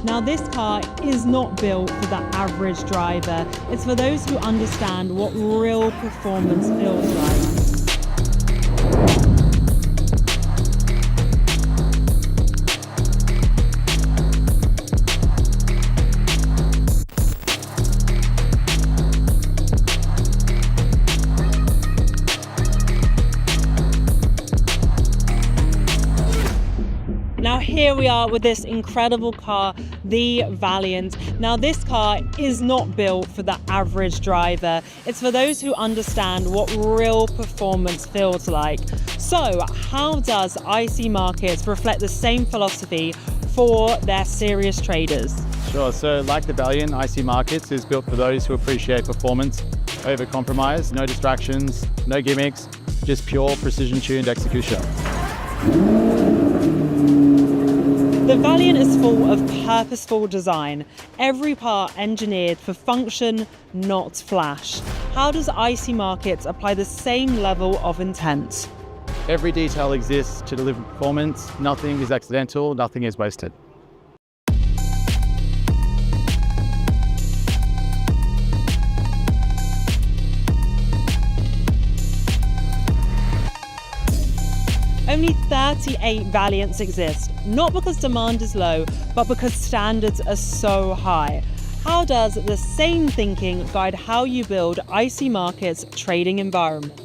Now this car is not built for the average driver. It's for those who understand what real performance feels like. Now here we are with this incredible car, the Valiant. Now this car is not built for the average driver. It's for those who understand what real performance feels like. So how does IC Markets reflect the same philosophy for their serious traders? Sure, so like the Valiant, IC Markets is built for those who appreciate performance over compromise, no distractions, no gimmicks, just pure precision-tuned execution. The Valiant is full of purposeful design, every part engineered for function, not flash. How does IC Markets apply the same level of intent? Every detail exists to deliver performance, nothing is accidental, nothing is wasted. Only 38 Valiants exist, not because demand is low, but because standards are so high. How does the same thinking guide how you build IC Markets' trading environment?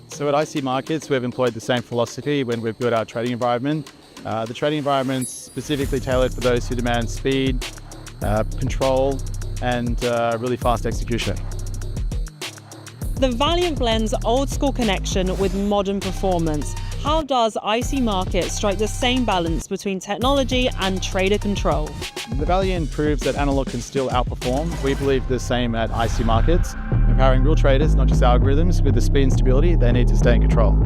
So at IC Markets, we've employed the same philosophy when we've built our trading environment. The trading environment's specifically tailored for those who demand speed, control, and really fast execution. The Valiant blends old school connection with modern performance. How does IC Markets strike the same balance between technology and trader control? The Valiant proves that analog can still outperform. We believe the same at IC Markets, empowering real traders, not just algorithms, with the speed and stability they need to stay in control.